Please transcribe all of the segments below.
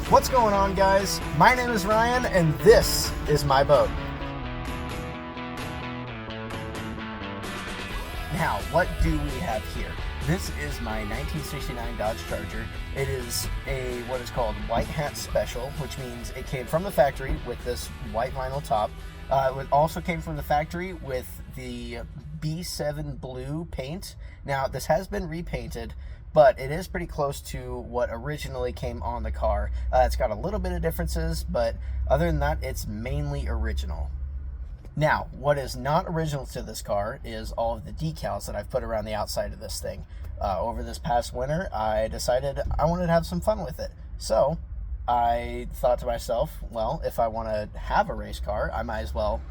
What's going on, guys? My name is Ryan, and this is my boat. Now, what do we have here? This is my 1969 Dodge Charger. It is a what is called White Hat Special, which means it came from the factory with this white vinyl top. It also came from the factory with the B7 blue paint. Now, this has been repainted, but it is pretty close to what originally came on the car. It's got a little bit of differences, but other than that, it's mainly original. Now, what is not original to this car is all of the decals that I've put around the outside of this thing. Over this past winter, I decided I wanted to have some fun with it. So, I thought to myself, well, if I want to have a race car, I might as well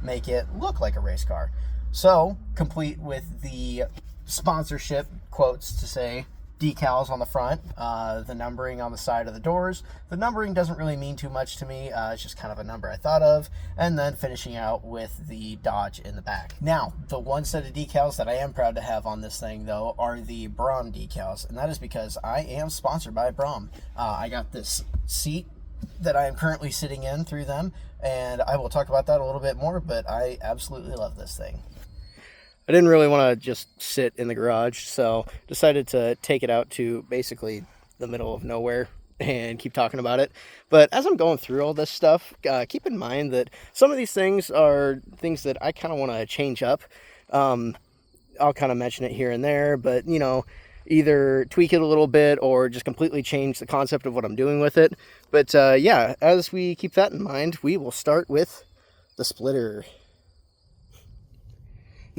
make it look like a race car. So, complete with the sponsorship quotes to say decals on the front, the numbering on the side of the doors. The numbering doesn't really mean too much to me. It's just kind of a number I thought of, and then finishing out with the Dodge in the back. Now, the one set of decals that I am proud to have on this thing, though, are the Braun decals, and that is because I am sponsored by Braun. I got this seat that I am currently sitting in through them, and I will talk about that a little bit more, but I absolutely love this thing. I didn't really want to just sit in the garage, so decided to take it out to basically the middle of nowhere and keep talking about it. But as I'm going through all this stuff, keep in mind that some of these things are things that I kind of want to change up. I'll kind of mention it here and there, but, you know, either tweak it a little bit or just completely change the concept of what I'm doing with it. But yeah, as we keep that in mind, we will start with the splitter.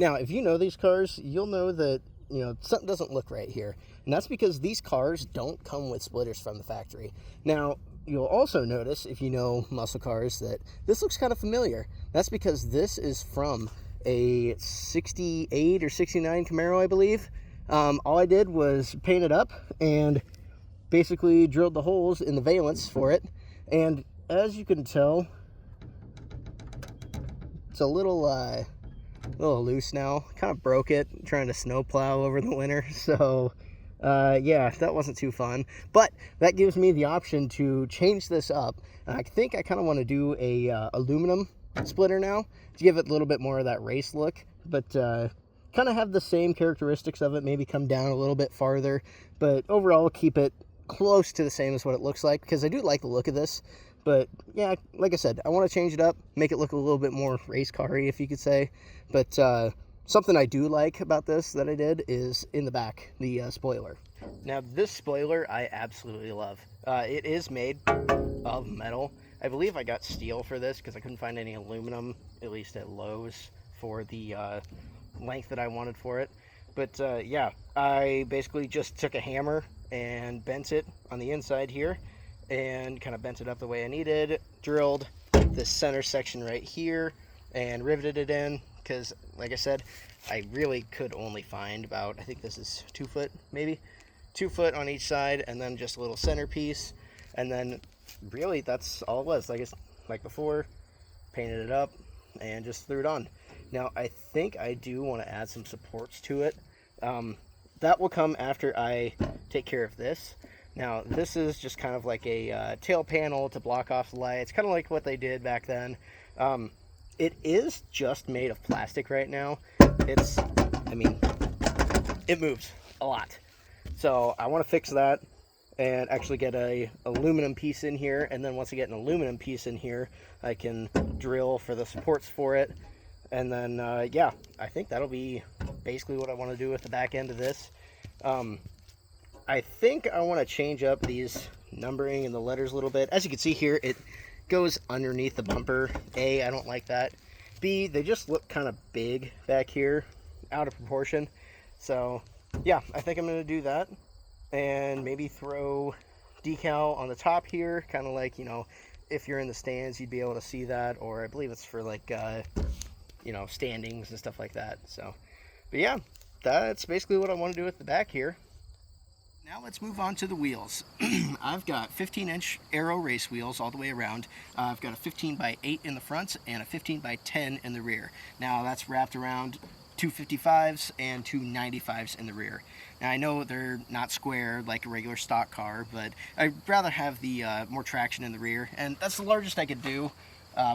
Now, if you know these cars, you'll know that, you know, something doesn't look right here. And that's because these cars don't come with splitters from the factory. Now, you'll also notice, if you know muscle cars, that this looks kind of familiar. That's because this is from a 68 or 69 Camaro, I believe. All I did was paint it up and basically drilled the holes in the valance for it. And as you can tell, it's a little loose now. Kind of broke it trying to snowplow over the winter, so yeah, that wasn't too fun, but that gives me the option to change this up. And I think I kind of want to do a aluminum splitter now to give it a little bit more of that race look, but kind of have the same characteristics of it, maybe come down a little bit farther, but overall keep it close to the same as what it looks like, because I do like the look of this. But yeah, like I said, I want to change it up, make it look a little bit more race car-y, if you could say. But something I do like about this that I did is in the back, the spoiler. Now, this spoiler I absolutely love. It is made of metal. I believe I got steel for this because I couldn't find any aluminum, at least at Lowe's, for the length that I wanted for it. But yeah, I basically just took a hammer and bent it on the inside here, and kind of bent it up the way I needed, drilled this center section right here, and riveted it in, because, like I said, I really could only find about, I think this is 2 foot, maybe, 2 foot on each side, and then just a little centerpiece, and then, really, that's all it was. Like before, painted it up, and just threw it on. Now, I think I do want to add some supports to it. That will come after I take care of this. Now, this is just kind of like a tail panel to block off the lights, kind of like what they did back then. It is just made of plastic right now. I mean, it moves a lot. So I want to fix that and actually get a aluminum piece in here. And then once I get an aluminum piece in here, I can drill for the supports for it. And then, yeah, I think that'll be basically what I want to do with the back end of this. I think I want to change up these numbering and the letters a little bit. As you can see here, it goes underneath the bumper. A, I don't like that. B, they just look kind of big back here, out of proportion. So, yeah, I think I'm going to do that. And maybe throw decal on the top here, kind of like, you know, if you're in the stands, you'd be able to see that. Or I believe it's for, like, you know, standings and stuff like that. So, but yeah, that's basically what I want to do with the back here. Now let's move on to the wheels. I've got 15-inch Aero race wheels all the way around. I've got a 15 by 8 in the front and a 15 by 10 in the rear. Now that's wrapped around 255s and 295s in the rear. Now I know they're not square like a regular stock car, but I'd rather have the more traction in the rear, and that's the largest I could do,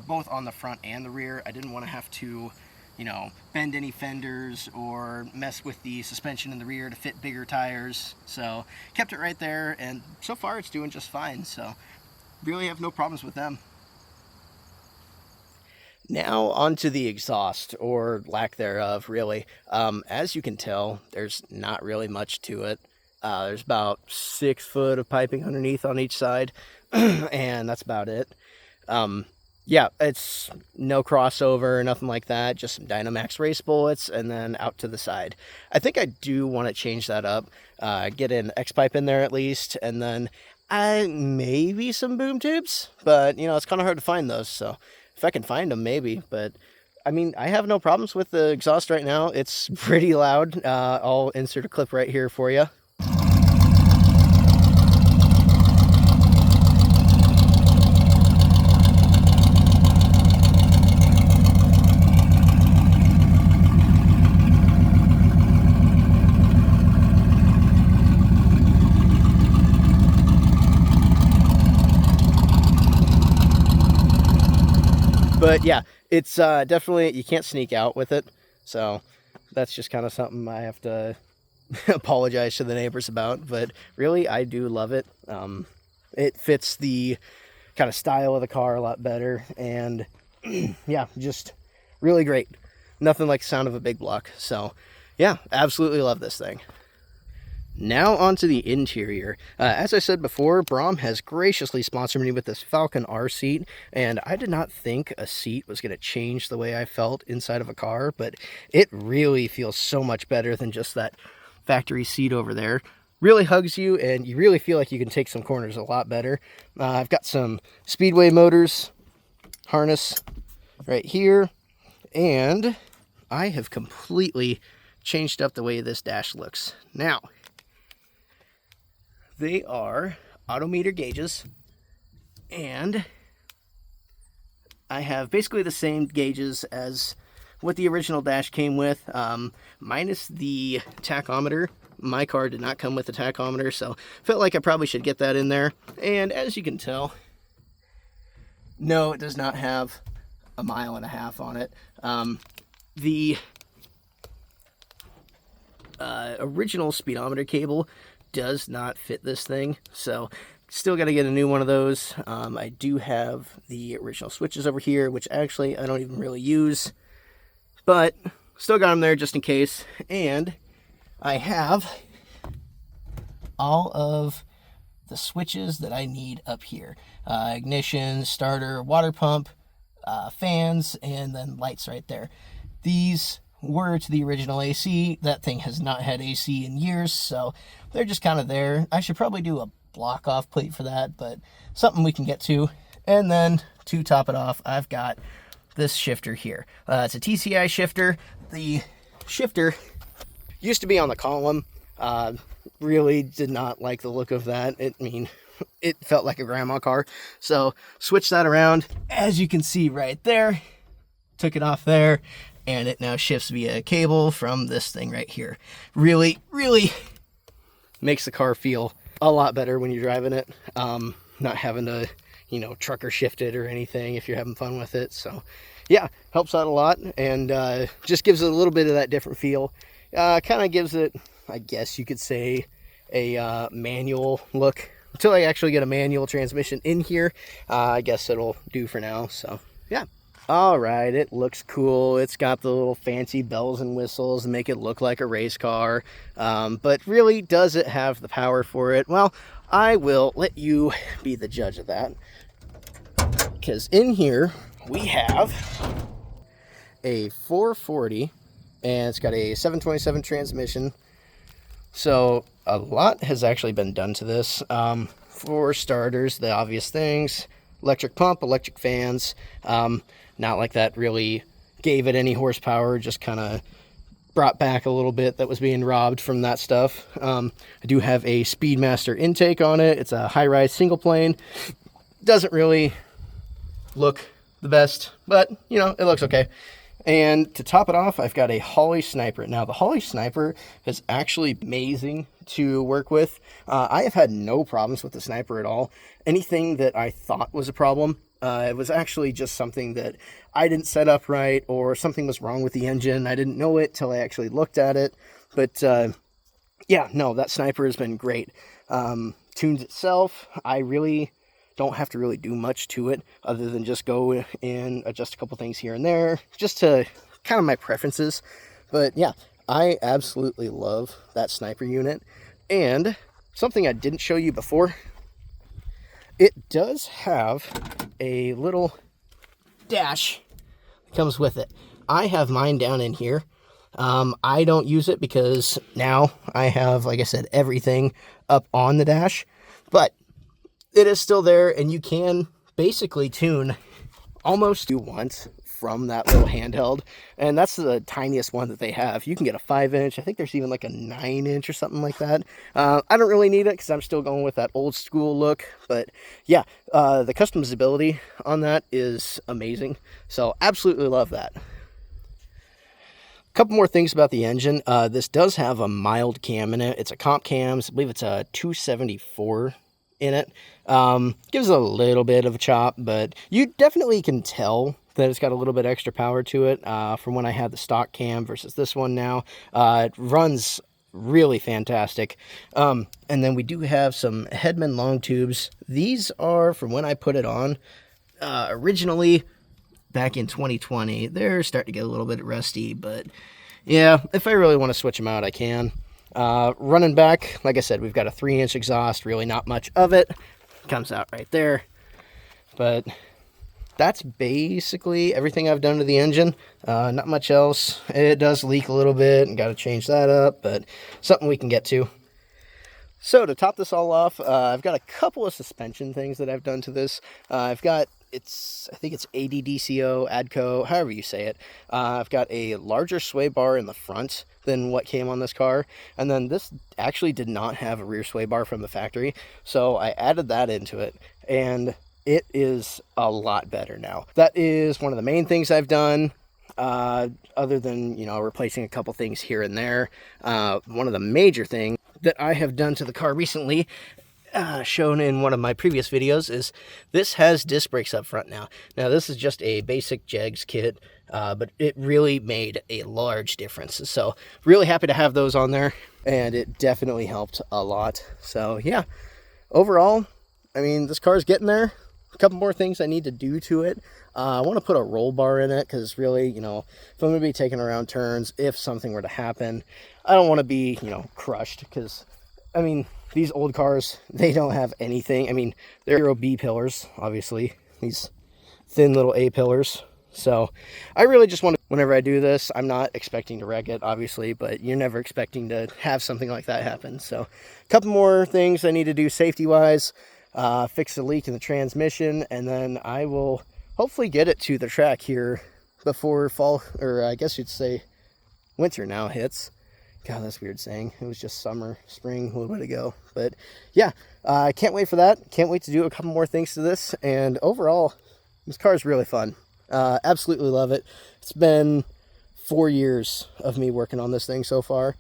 both on the front and the rear. I didn't want to have to, you know, bend any fenders or mess with the suspension in the rear to fit bigger tires, so kept it right there, and so far it's doing just fine, so really have no problems with them. Now onto the exhaust, or lack thereof, really. As you can tell, there's not really much to it. There's about 6 foot of piping underneath on each side, and that's about it. Yeah, it's no crossover or nothing like that, just some Dynamax race bullets and then out to the side. I think I do want to change that up, get an X-pipe in there at least, and then maybe some boom tubes, but you know, it's kind of hard to find those, so if I can find them, maybe. But I mean, I have no problems with the exhaust right now. It's pretty loud. I'll insert a clip right here for you. But yeah, it's definitely, you can't sneak out with it. So that's just kind of something I have to apologize to the neighbors about. But really, I do love it. It fits the kind of style of the car a lot better. And yeah, just really great. Nothing like the sound of a big block. So yeah, absolutely love this thing. Now onto the interior. As I said before, Brom has graciously sponsored me with this Falcon R seat, and I did not think a seat was going to change the way I felt inside of a car, but it really feels so much better than just that factory seat over there. Really hugs you, and you really feel like you can take some corners a lot better. I've got some Speedway Motors harness right here, and I have completely changed up the way this dash looks. Now, they are odometer gauges, and I have basically the same gauges as what the original dash came with, minus the tachometer. My car did not come with the tachometer, so felt like I probably should get that in there. And as you can tell, no, it does not have a 1.5 miles on it. The original speedometer cable does not fit this thing, so still got to get a new one of those. I do have the original switches over here, which actually I don't even really use, but still got them there just in case. And I have all of the switches that I need up here: ignition, starter, water pump, fans, and then lights right there. These were to the original AC. That thing has not had AC in years, so they're just kind of there. I should probably do a block off plate for that, but something we can get to. And then to top it off, I've got this shifter here. It's a TCI shifter. The shifter used to be on the column. Really did not like the look of that. It felt like a grandma car. So switched that around. As you can see right there, took it off there, and it now shifts via cable from this thing right here. Really, really makes the car feel a lot better when you're driving it. Not having to, trucker shift it or anything if you're having fun with it. So yeah, helps out a lot, and just gives it a little bit of that different feel. Kind of gives it, I guess you could say, a manual look. Until I actually get a manual transmission in here, I guess it'll do for now. So yeah. All right, it looks cool. It's got the little fancy bells and whistles to make it look like a race car. But really, does it have the power for it? Well, I will let you be the judge of that. Because in here, we have a 440, and it's got a 727 transmission. So a lot has actually been done to this. For starters, the obvious things: electric pump, electric fans. Not like that really gave it any horsepower, just kind of brought back a little bit that was being robbed from that stuff. I do have a Speedmaster intake on it. It's a high-rise single plane. Doesn't really look the best, but it looks okay. And to top it off, I've got a Holley Sniper. Now, the Holley Sniper is actually amazing to work with. I have had no problems with the Sniper at all. Anything that I thought was a problem, it was actually just something that I didn't set up right, or something was wrong with the engine. I didn't know it till I actually looked at it. But yeah, no, that Sniper has been great. Tunes itself, I really don't have to really do much to it other than just go and adjust a couple things here and there, just to kind of my preferences. But yeah, I absolutely love that Sniper unit. And something I didn't show you before, it does have a little dash that comes with it. I have mine down in here. I don't use it because now I have, like I said, everything up on the dash, but it is still there, and you can basically tune almost you want from that little handheld, and that's the tiniest one that they have. You can get a 5-inch. I think there's even like a 9-inch or something like that. I don't really need it because I'm still going with that old school look, but yeah, the customizability on that is amazing, so absolutely love that. A couple more things about the engine. This does have a mild cam in it. It's a comp cams. I believe it's a 274 in it. Gives a little bit of a chop, but you definitely can tell that it's got a little bit extra power to it from when I had the stock cam versus this one now. It runs really fantastic. And then we do have some Hedman long tubes. These are from when I put it on originally back in 2020. They're starting to get a little bit rusty, but yeah, if I really want to switch them out, I can. Running back, like I said, we've got a 3-inch exhaust, really not much of it. Comes out right there. But that's basically everything I've done to the engine. Not much else. It does leak a little bit and got to change that up, but something we can get to. So to top this all off, I've got a couple of suspension things that I've done to this. I've got I think it's ADDCO, ADCO, however you say it. I've got a larger sway bar in the front than what came on this car. And then this actually did not have a rear sway bar from the factory. So I added that into it, and it is a lot better now. That is one of the main things I've done. Other than, you know, replacing a couple things here and there. One of the major things that I have done to the car recently, shown in one of my previous videos, is this has disc brakes up front now. Now this is just a basic Jegs kit, but it really made a large difference. So really happy to have those on there, and it definitely helped a lot. So yeah, overall, I mean, this car's getting there. A couple more things I need to do to it. I want to put a roll bar in it because really, you know, if I'm going to be taking around turns, if something were to happen, I don't want to be, you know, crushed because, I mean, these old cars, they don't have anything. I mean, they're 0 B pillars, obviously, these thin little A pillars. So I really just want to, whenever I do this, I'm not expecting to wreck it, obviously, but you're never expecting to have something like that happen. So a couple more things I need to do safety-wise. Fix the leak in the transmission, and then I will hopefully get it to the track here before fall, or I guess you'd say winter now hits. God, that's weird saying. It was just summer, spring a little bit ago. But yeah, I can't wait for that. Can't wait to do a couple more things to this. And overall, this car is really fun. Absolutely love it. It's been 4 years of me working on this thing so far.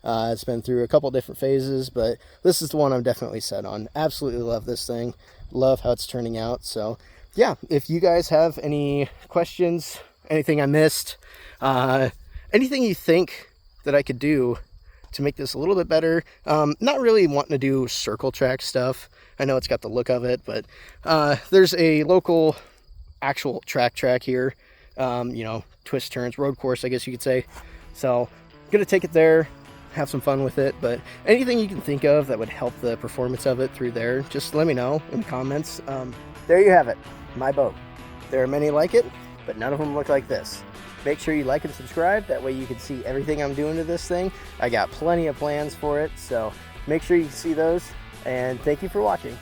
It's been through a couple different phases, but this is the one I'm definitely set on. Absolutely love this thing. Love how it's turning out. So yeah, if you guys have any questions, anything I missed, anything you think that I could do to make this a little bit better. Not really wanting to do circle track stuff. I know it's got the look of it, but there's a local actual track here. You know, twist turns, road course, I guess you could say. So I'm going to take it there, have some fun with it, but anything you can think of that would help the performance of it through there, just let me know in the comments. There you have it, my boat. There are many like it, but none of them look like this. Make sure you like and subscribe, that way you can see everything I'm doing to this thing. I got plenty of plans for it, so make sure you see those, and thank you for watching.